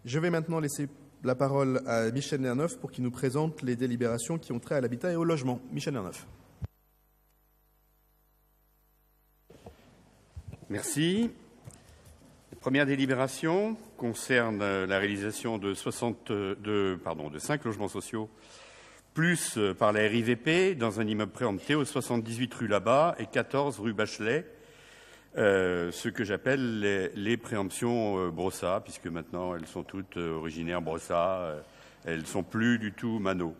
Je vais maintenant laisser la parole à Michel Lerneuf pour qu'il nous présente les délibérations qui ont trait à l'habitat et au logement. Michel Lerneuf. Merci. La première délibération concerne la réalisation de 5 logements sociaux, plus par la RIVP, dans un immeuble préempté au 78 rue Labat et 14 rue Bachelet, ce que j'appelle les préemptions Brossat, puisque maintenant elles sont toutes originaires Brossat, elles ne sont plus du tout Manot.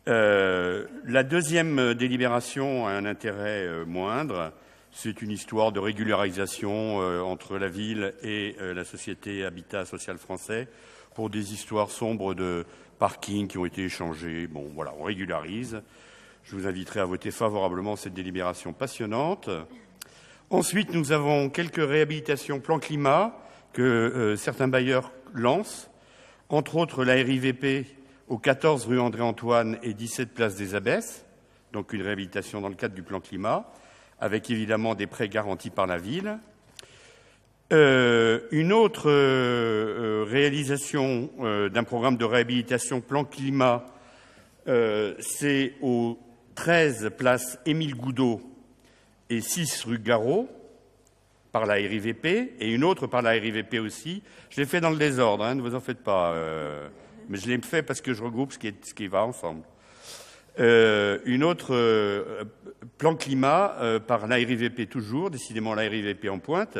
La deuxième délibération a un intérêt moindre. C'est une histoire de régularisation entre la ville et la société Habitat Social Français pour des histoires sombres de parking qui ont été échangés. Bon, voilà, on régularise. Je vous inviterai à voter favorablement cette délibération passionnante. Ensuite, nous avons quelques réhabilitations plan climat que certains bailleurs lancent, entre autres la RIVP au 14 rue André-Antoine et 17 place des Abbesses, donc une réhabilitation dans le cadre du plan climat, avec évidemment des prêts garantis par la ville. Une autre réalisation d'un programme de réhabilitation plan climat, c'est au 13 place Émile Goudot et 6 rue Garot, par la RIVP, et une autre par la RIVP aussi. Je l'ai fait dans le désordre, hein, ne vous en faites pas, mais je l'ai fait parce que je regroupe ce qui va ensemble. Une autre plan climat par la RIVP toujours, décidément la RIVP en pointe,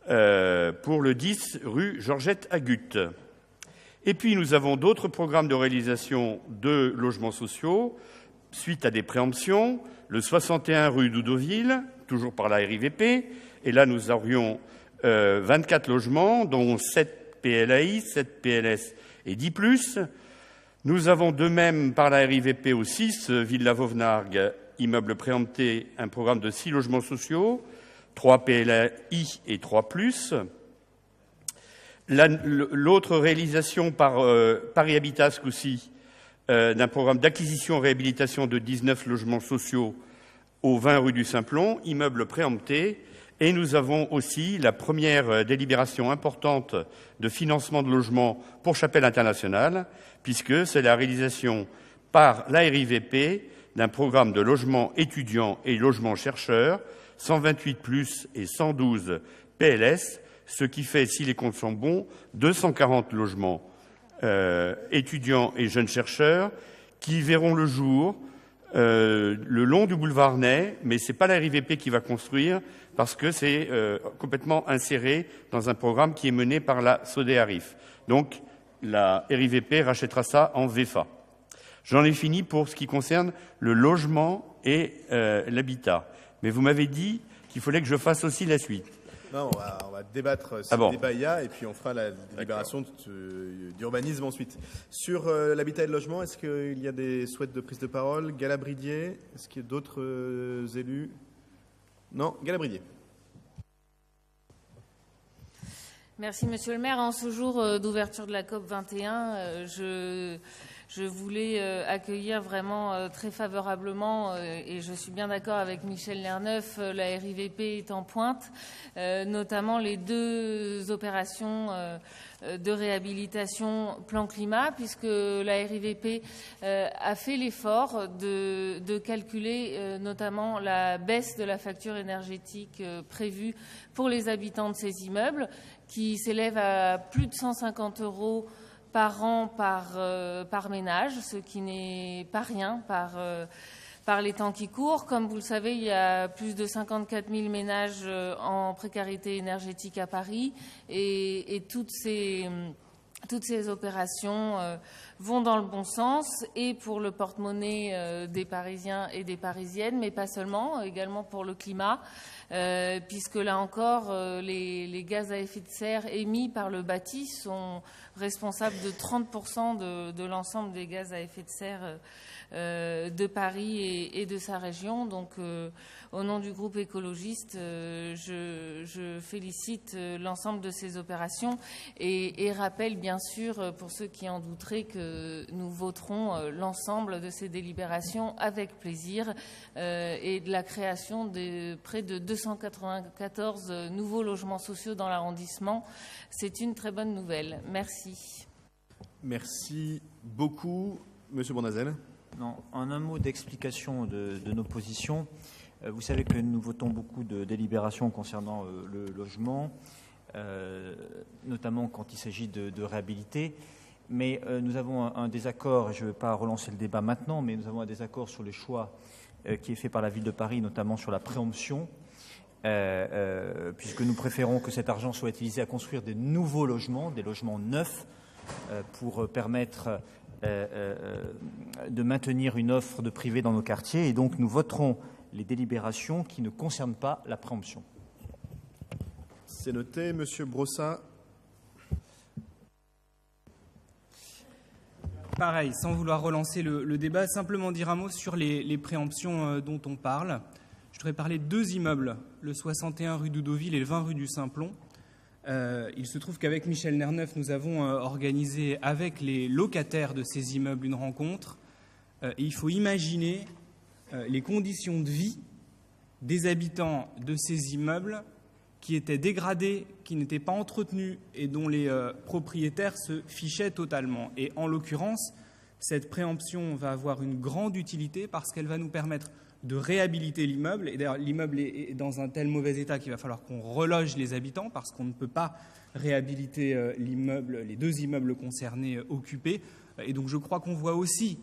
pour le 10 rue Georgette Agut. Et puis nous avons d'autres programmes de réalisation de logements sociaux, suite à des préemptions, le 61 rue Doudoville, toujours par la RIVP, et là nous aurions 24 logements, dont 7 PLAI, 7 PLS et 10+. Nous avons de même par la RIVP au 6, Villa Vauvenargues, immeuble préempté, un programme de 6 logements sociaux, 3 PLAI et 3+. L'autre réalisation par Paris Habitat, ce coup-ci, d'un programme d'acquisition-réhabilitation de 19 logements sociaux au 20 rue du Simplon, immeuble préempté. Et nous avons aussi la première délibération importante de financement de logements pour Chapelle Internationale, puisque c'est la réalisation par la RIVP d'un programme de logement étudiants et logement chercheurs, 128+ et 112 PLS, ce qui fait, si les comptes sont bons, 240 logements étudiants et jeunes chercheurs qui verront le jour le long du boulevard Ney, mais ce n'est pas la RIVP qui va construire parce que c'est complètement inséré dans un programme qui est mené par la SODEARIF. Donc la RIVP rachètera ça en VFA. J'en ai fini pour ce qui concerne le logement et l'habitat. Mais vous m'avez dit qu'il fallait que je fasse aussi la suite. Non, on va débattre sur le débat IA et puis on fera la délibération d'urbanisme ensuite. Sur l'habitat et le logement, est-ce qu'il y a des souhaits de prise de parole? Galabridier, est-ce qu'il y a d'autres élus? Non, Galabridier. Merci, Monsieur le maire. En ce jour d'ouverture de la COP 21, je voulais accueillir vraiment très favorablement, et je suis bien d'accord avec Michel Lerneuf, la RIVP est en pointe, notamment les 2 opérations de réhabilitation plan climat, puisque la RIVP a fait l'effort de calculer notamment la baisse de la facture énergétique prévue pour les habitants de ces immeubles, qui s'élève à plus de 150 € par an par ménage, ce qui n'est pas rien par les temps qui courent. Comme vous le savez, il y a plus de 54 000 ménages en précarité énergétique à Paris et toutes ces opérations vont dans le bon sens et pour le porte-monnaie des Parisiens et des Parisiennes, mais pas seulement, également pour le climat, puisque là encore, les gaz à effet de serre émis par le bâti sont responsables de 30% de l'ensemble des gaz à effet de serre de Paris et de sa région. Donc, au nom du groupe écologiste, je félicite l'ensemble de ces opérations et rappelle bien sûr, pour ceux qui en douteraient, que nous voterons l'ensemble de ces délibérations avec plaisir et de la création de près de 200 294 nouveaux logements sociaux dans l'arrondissement. C'est une très bonne nouvelle. Merci. Merci beaucoup. Monsieur Bournazel. Non, en un mot d'explication de nos positions. Vous savez que nous votons beaucoup de délibérations concernant le logement, notamment quand il s'agit de réhabiliter. Mais nous avons un désaccord, et je ne vais pas relancer le débat maintenant, mais nous avons un désaccord sur le choix qui est fait par la Ville de Paris, notamment sur la préemption, puisque nous préférons que cet argent soit utilisé à construire des nouveaux logements, des logements neufs, pour permettre de maintenir une offre de privé dans nos quartiers. Et donc nous voterons les délibérations qui ne concernent pas la préemption. C'est noté. Monsieur Brossat. Pareil, sans vouloir relancer le débat, simplement dire un mot sur les préemptions dont on parle. Je voudrais parler de 2 immeubles, le 61 rue d'Oudoville et le 20 rue du Simplon. Il se trouve qu'avec Michel Nerneuf, nous avons organisé avec les locataires de ces immeubles une rencontre. Et il faut imaginer les conditions de vie des habitants de ces immeubles qui étaient dégradés, qui n'étaient pas entretenus et dont les propriétaires se fichaient totalement. Et en l'occurrence, cette préemption va avoir une grande utilité parce qu'elle va nous permettre de réhabiliter l'immeuble. Et d'ailleurs, l'immeuble est dans un tel mauvais état qu'il va falloir qu'on reloge les habitants parce qu'on ne peut pas réhabiliter l'immeuble, les 2 immeubles concernés occupés. Et donc je crois qu'on voit aussi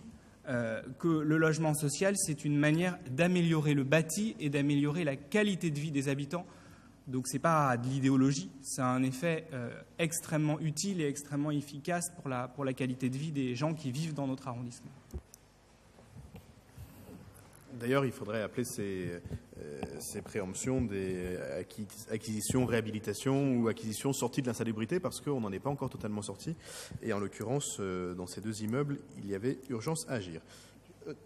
que le logement social, c'est une manière d'améliorer le bâti et d'améliorer la qualité de vie des habitants. Donc ce n'est pas de l'idéologie, c'est un effet extrêmement utile et extrêmement efficace pour la qualité de vie des gens qui vivent dans notre arrondissement. D'ailleurs, il faudrait appeler ces préemptions des acquisitions, réhabilitations ou acquisitions sorties de l'insalubrité parce qu'on n'en est pas encore totalement sorti. Et en l'occurrence, dans ces 2 immeubles, il y avait urgence à agir.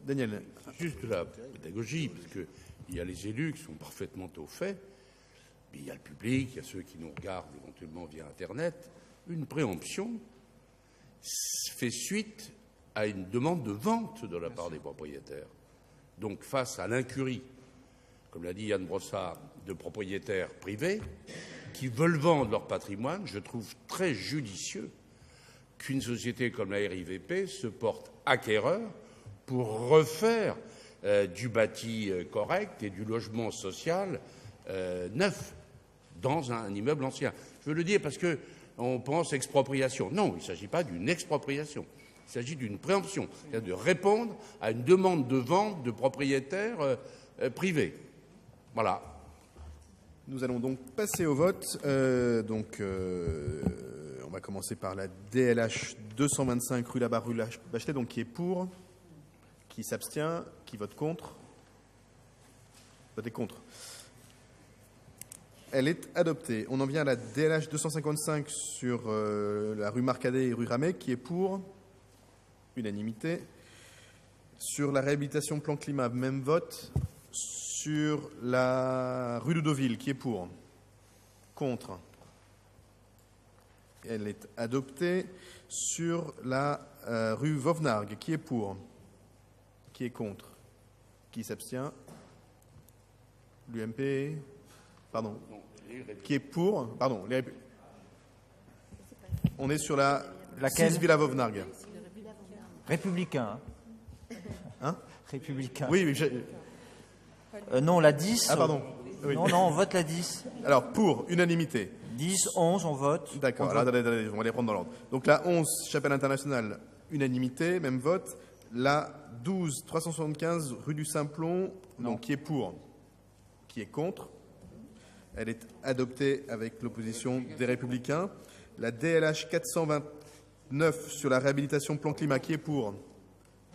Daniel. Juste la pédagogie, parce qu'il y a les élus qui sont parfaitement au fait, mais il y a le public, il y a ceux qui nous regardent éventuellement via Internet. Une préemption fait suite à une demande de vente de la part des propriétaires. Donc face à l'incurie, comme l'a dit Yann Brossat, de propriétaires privés qui veulent vendre leur patrimoine, je trouve très judicieux qu'une société comme la RIVP se porte acquéreur pour refaire du bâti correct et du logement social neuf dans un immeuble ancien. Je veux le dire parce qu'on pense expropriation. Non, il ne s'agit pas d'une expropriation. Il s'agit d'une préemption, c'est-à-dire de répondre à une demande de vente de propriétaires privés. Voilà. Nous allons donc passer au vote. On va commencer par la DLH 225 rue Labarre, rue Bachelet. Donc qui est pour, qui s'abstient, qui vote contre. Votez contre. Elle est adoptée. On en vient à la DLH 255 sur la rue Marcadet et rue Ramet, qui est pour. Unanimité. Sur la réhabilitation plan climat, même vote. Sur la rue d'Oudoville, qui est pour. Contre. Elle est adoptée. Sur la rue Vauvenargues, qui est pour. Qui est contre. Qui s'abstient. L'UMP. Pardon. Qui est pour. Pardon. On est sur la 6 Villa Vauvenargues. Républicain. Hein? Républicain. Oui. Non, la 10. Ah, pardon. Oui. Non, on vote la 10. Alors, pour, unanimité. 10, 11, on vote. D'accord, alors, attendez, on va les prendre dans l'ordre. Donc la 11, Chapelle Internationale, unanimité, même vote. La 12, 375, rue du Simplon, donc qui est pour, qui est contre. Elle est adoptée avec l'opposition des Républicains. La DLH 429 sur la réhabilitation plan climat, qui est pour,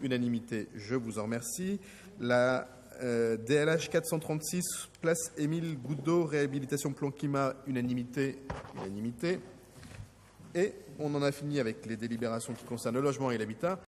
unanimité, je vous en remercie. La DLH 436, place Émile Goudot, réhabilitation plan climat, unanimité. Et on en a fini avec les délibérations qui concernent le logement et l'habitat.